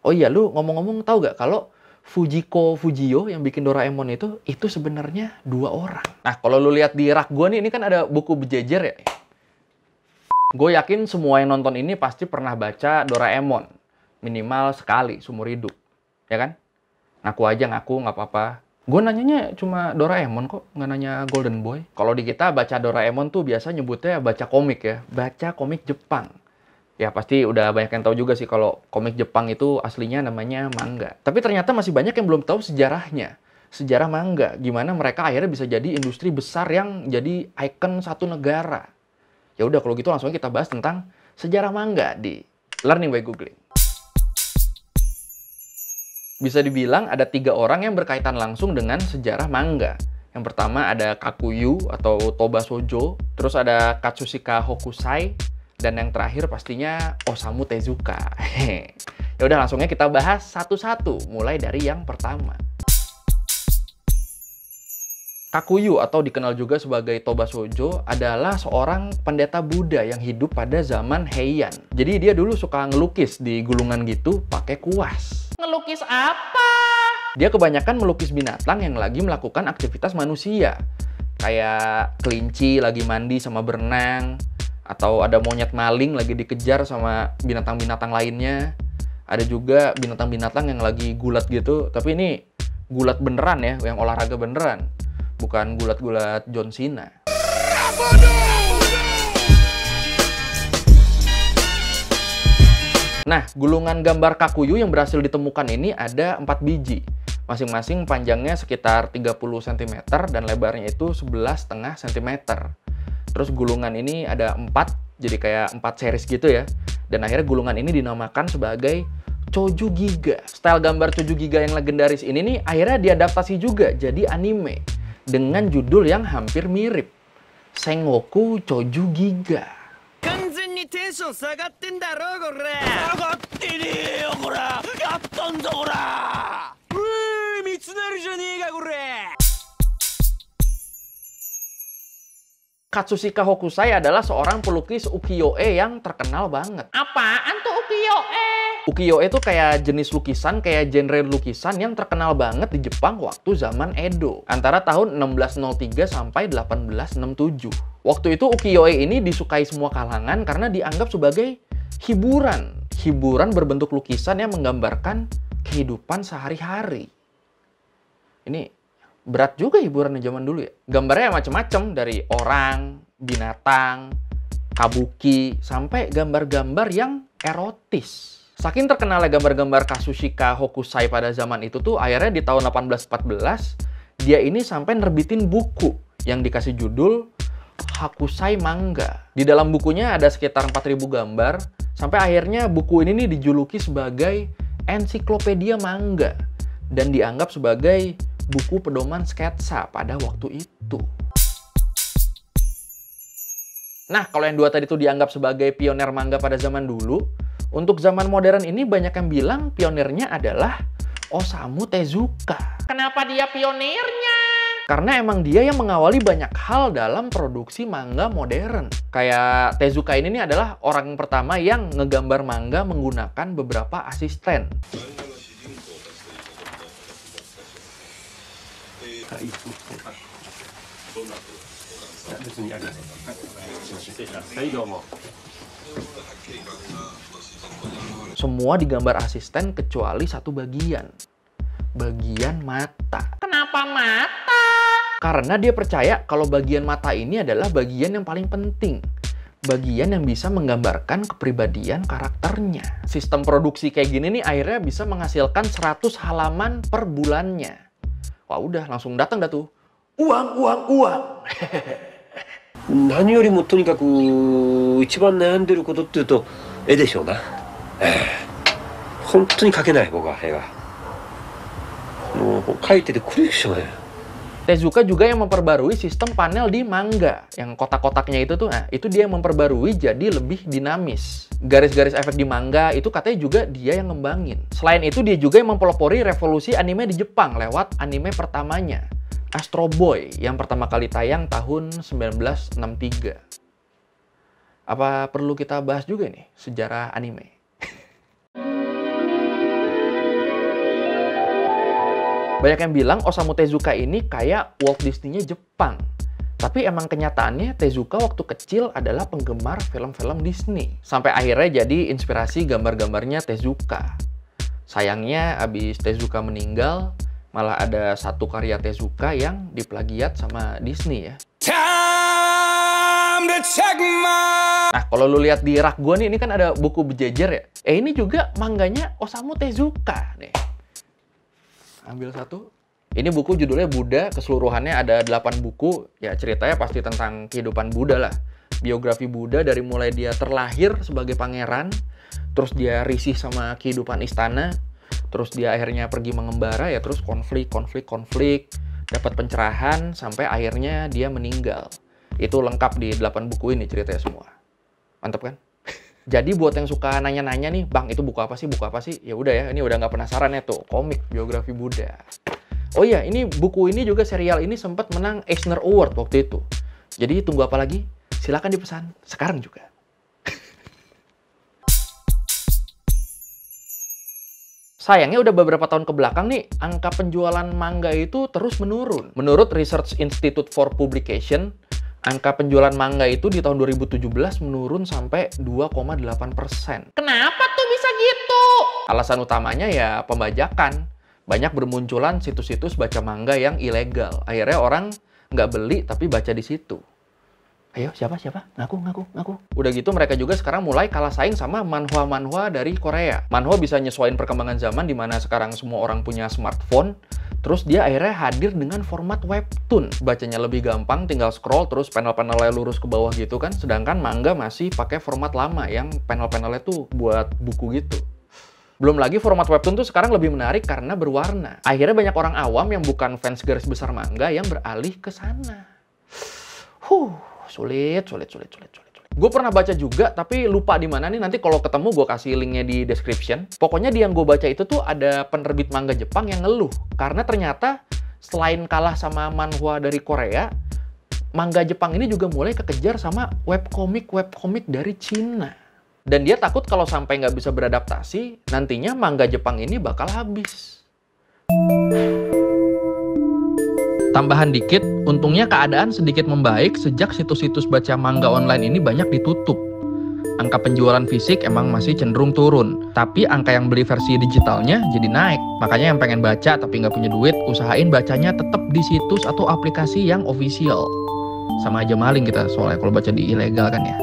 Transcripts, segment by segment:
Oh iya, lu ngomong-ngomong tahu gak kalau Fujiko Fujio yang bikin Doraemon itu sebenarnya 2 orang. Nah, kalau lu lihat di rak gua nih, ini kan ada buku berjejer ya. Gue yakin semua yang nonton ini pasti pernah baca Doraemon. Minimal sekali seumur hidup. Ya kan? Ngaku aja, ngaku, nggak apa-apa. Gue nanyanya cuma Doraemon kok, nggak nanya Golden Boy. Kalau di kita baca Doraemon tuh biasa nyebutnya baca komik ya. Baca komik Jepang. Ya pasti udah banyak yang tahu juga sih kalau komik Jepang itu aslinya namanya manga. Tapi ternyata masih banyak yang belum tahu sejarahnya. Sejarah manga, gimana mereka akhirnya bisa jadi industri besar yang jadi ikon satu negara. Ya udah kalau gitu langsung kita bahas tentang sejarah manga di Learning by Googling. Bisa dibilang ada 3 orang yang berkaitan langsung dengan sejarah manga. Yang pertama ada Kakuyu atau Toba Shoujo, terus ada Katsushika Hokusai, dan yang terakhir pastinya Osamu Tezuka. Ya udah langsungnya kita bahas satu-satu, mulai dari yang pertama. Kakuyu atau dikenal juga sebagai Toba Shoujo adalah seorang pendeta Buddha yang hidup pada zaman Heian. Jadi dia dulu suka ngelukis di gulungan gitu pakai kuas. Ngelukis apa? Dia kebanyakan melukis binatang yang lagi melakukan aktivitas manusia. Kayak kelinci lagi mandi sama berenang, atau ada monyet maling lagi dikejar sama binatang-binatang lainnya. Ada juga binatang-binatang yang lagi gulat gitu, tapi ini gulat beneran ya, yang olahraga beneran. Bukan gulat-gulat John Cena. Nah, gulungan gambar Kakuyu yang berhasil ditemukan ini ada 4 biji. Masing-masing panjangnya sekitar 30 cm dan lebarnya itu 11,5 cm. Terus gulungan ini ada 4, jadi kayak 4 series gitu ya. Dan akhirnya gulungan ini dinamakan sebagai Choju Giga. Style gambar Choju Giga yang legendaris ini nih akhirnya diadaptasi juga jadi anime dengan judul yang hampir mirip, Sengoku Choju Giga. Katsushika Hokusai adalah seorang pelukis ukiyo-e yang terkenal banget. Apaan tuh ukiyo-e? Ukiyo-e itu kayak jenis lukisan, kayak genre lukisan yang terkenal banget di Jepang waktu zaman Edo. Antara tahun 1603 sampai 1867. Waktu itu ukiyo-e ini disukai semua kalangan karena dianggap sebagai hiburan. Hiburan berbentuk lukisan yang menggambarkan kehidupan sehari-hari. Ini berat juga hiburan zaman dulu ya. Gambarnya macam-macam, dari orang, binatang, kabuki, sampai gambar-gambar yang erotis. Saking terkenalnya gambar-gambar Katsushika Hokusai pada zaman itu tuh, akhirnya di tahun 1814, dia ini sampai nerbitin buku yang dikasih judul Hakusai Manga. Di dalam bukunya ada sekitar 4.000 gambar, sampai akhirnya buku ini nih dijuluki sebagai ensiklopedia manga dan dianggap sebagai buku pedoman sketsa pada waktu itu. Nah, kalau yang 2 tadi itu dianggap sebagai pionir manga pada zaman dulu, untuk zaman modern ini banyak yang bilang pionirnya adalah Osamu Tezuka. Kenapa dia pionirnya? Karena emang dia yang mengawali banyak hal dalam produksi manga modern. Kayak Tezuka ini nih adalah orang pertama yang ngegambar manga menggunakan beberapa asisten. Semua digambar asisten kecuali satu bagian mata. Kenapa mata? Karena dia percaya kalau bagian mata ini adalah bagian yang paling penting. Bagian yang bisa menggambarkan kepribadian karakternya. Sistem produksi kayak gini nih akhirnya bisa menghasilkan 100 halaman per bulannya. Wah udah, langsung datang dah tuh. Uang. 何よりもとにかく一番悩んでることっていうと絵でしょうな。本当に描けない僕は絵が。もう描いてて苦しくて。Tezuka juga yang memperbarui sistem panel di manga. Yang kotak-kotaknya itu tuh, nah, itu dia yang memperbarui jadi lebih dinamis. Garis-garis efek di manga itu katanya juga dia yang ngembangin. Selain itu dia juga yang mempelopori revolusi anime di Jepang lewat anime pertamanya, Astro Boy, yang pertama kali tayang tahun 1963. Apa perlu kita bahas juga nih sejarah anime? Banyak yang bilang Osamu Tezuka ini kayak Walt Disney-nya Jepang. Tapi emang kenyataannya Tezuka waktu kecil adalah penggemar film-film Disney. Sampai akhirnya jadi inspirasi gambar-gambarnya Tezuka. Sayangnya abis Tezuka meninggal, malah ada satu karya Tezuka yang diplagiat sama Disney ya. Nah, kalau lu lihat di rak gua nih, ini kan ada buku berjejer ya. Ini juga mangganya Osamu Tezuka nih. Ambil satu. Ini buku judulnya Buddha, keseluruhannya ada 8 buku. Ya ceritanya pasti tentang kehidupan Buddha lah. Biografi Buddha dari mulai dia terlahir sebagai pangeran, terus dia risih sama kehidupan istana, terus dia akhirnya pergi mengembara, ya terus konflik, dapat pencerahan, sampai akhirnya dia meninggal. Itu lengkap di 8 buku ini ceritanya semua. Mantap kan? Jadi buat yang suka nanya-nanya nih, Bang itu buku apa sih? Ya udah ya, ini udah nggak penasaran ya tuh, komik biografi Buddha. Oh iya, ini buku ini juga serial ini sempat menang Eisner Award waktu itu. Jadi tunggu apa lagi? Silakan dipesan sekarang juga. Sayangnya udah beberapa tahun ke belakang nih, angka penjualan manga itu terus menurun. Menurut Research Institute for Publication, angka penjualan manga itu di tahun 2017 menurun sampai 2,8%. Kenapa tuh bisa gitu? Alasan utamanya ya pembajakan. Banyak bermunculan situs-situs baca manga yang ilegal. Akhirnya orang nggak beli tapi baca di situ. Ayo, siapa? Ngaku. Udah gitu mereka juga sekarang mulai kalah saing sama manhwa-manhwa dari Korea. Manhwa bisa nyesuaiin perkembangan zaman di mana sekarang semua orang punya smartphone. Terus dia akhirnya hadir dengan format webtoon. Bacanya lebih gampang, tinggal scroll terus panel-panelnya lurus ke bawah gitu kan. Sedangkan manga masih pakai format lama yang panel-panelnya tuh buat buku gitu. Belum lagi format webtoon tuh sekarang lebih menarik karena berwarna. Akhirnya banyak orang awam yang bukan fans garis besar manga yang beralih ke sana. Sulit. Gue pernah baca juga, tapi lupa di mana nih. Nanti kalau ketemu gue kasih linknya di description. Pokoknya di yang gue baca itu tuh ada penerbit manga Jepang yang ngeluh. Karena ternyata selain kalah sama manhwa dari Korea, manga Jepang ini juga mulai kekejar sama webkomik dari Cina. Dan dia takut kalau sampai nggak bisa beradaptasi, nantinya manga Jepang ini bakal habis. Tambahan dikit, untungnya keadaan sedikit membaik sejak situs-situs baca manga online ini banyak ditutup. Angka penjualan fisik emang masih cenderung turun, tapi angka yang beli versi digitalnya jadi naik. Makanya yang pengen baca tapi nggak punya duit, usahain bacanya tetap di situs atau aplikasi yang official. Sama aja maling kita soalnya kalau baca di ilegal kan ya.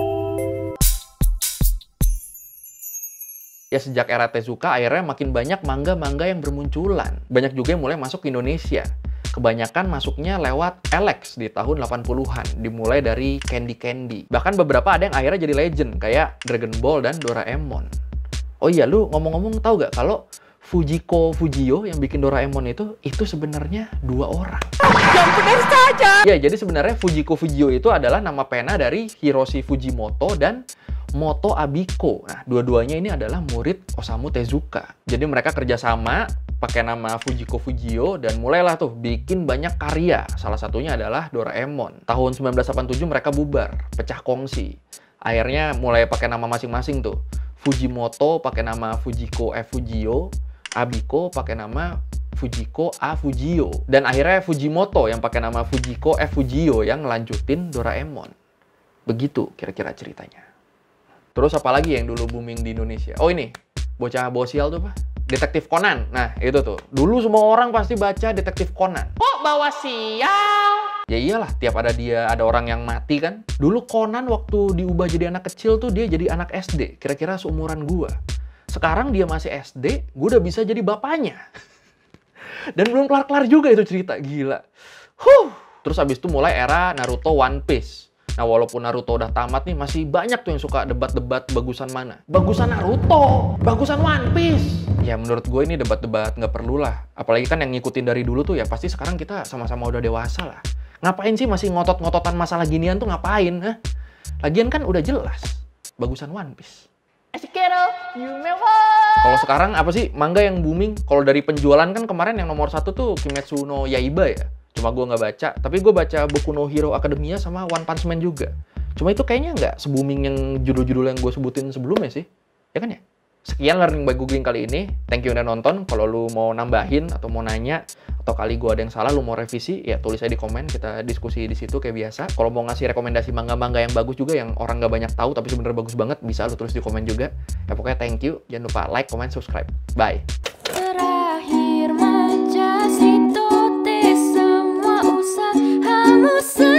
Ya sejak era Tezuka akhirnya makin banyak manga-manga yang bermunculan. Banyak juga yang mulai masuk ke Indonesia. Kebanyakan masuknya lewat Elex di tahun 80-an, dimulai dari Candy. Bahkan beberapa ada yang akhirnya jadi legend, kayak Dragon Ball dan Doraemon. Oh iya, lu ngomong-ngomong tahu gak kalau Fujiko Fujio yang bikin Doraemon itu sebenarnya 2 orang. Yang benar saja! Ya, jadi sebenarnya Fujiko Fujio itu adalah nama pena dari Hiroshi Fujimoto dan Moto Abiko. Nah, dua-duanya ini adalah murid Osamu Tezuka. Jadi mereka kerjasama pakai nama Fujiko Fujio dan mulailah tuh bikin banyak karya. Salah satunya adalah Doraemon. Tahun 1987 mereka bubar, pecah kongsi. Akhirnya mulai pakai nama masing-masing tuh. Fujimoto pakai nama Fujiko F. Fujio, Abiko pakai nama Fujiko A. Fujio. Dan akhirnya Fujimoto yang pakai nama Fujiko F. Fujio yang ngelanjutin Doraemon. Begitu kira-kira ceritanya. Terus apa lagi yang dulu booming di Indonesia? Oh ini, bocah bosial tuh Pak. Detektif Conan. Nah itu tuh. Dulu semua orang pasti baca Detektif Conan. Kok bawa sial? Ya iyalah, tiap ada orang yang mati kan. Dulu Conan waktu diubah jadi anak kecil tuh dia jadi anak SD. Kira-kira seumuran gua. Sekarang dia masih SD, gua udah bisa jadi bapaknya. Dan belum kelar-kelar juga itu cerita. Gila. Terus abis itu mulai era Naruto One Piece. Nah, walaupun Naruto udah tamat nih, masih banyak tuh yang suka debat-debat bagusan mana. Bagusan Naruto, bagusan One Piece. Ya, menurut gue ini debat-debat nggak perlu lah. Apalagi kan yang ngikutin dari dulu tuh ya pasti sekarang kita sama-sama udah dewasa lah. Ngapain sih masih ngotot-ngototan masalah ginian tuh ngapain? Hah? Lagian kan udah jelas, bagusan One Piece. Kalau sekarang apa sih manga yang booming? Kalau dari penjualan kan kemarin yang nomor 1 tuh Kimetsu no Yaiba ya. Cuma gue nggak baca, tapi gue baca Boku no Hero Academia sama One Punch Man juga. Cuma itu kayaknya nggak se-booming yang judul-judul yang gue sebutin sebelumnya sih. Ya kan ya? Sekian learning by googling kali ini. Thank you udah nonton. Kalau lu mau nambahin atau mau nanya atau kali gua ada yang salah, lu mau revisi, ya tulis aja di komen, kita diskusi di situ kayak biasa. Kalau mau ngasih rekomendasi manga-manga yang bagus juga yang orang nggak banyak tahu tapi sebenarnya bagus banget, bisa lu tulis di komen juga. Ya pokoknya thank you. Jangan lupa like, comment, subscribe. Bye. Terakhir semua usah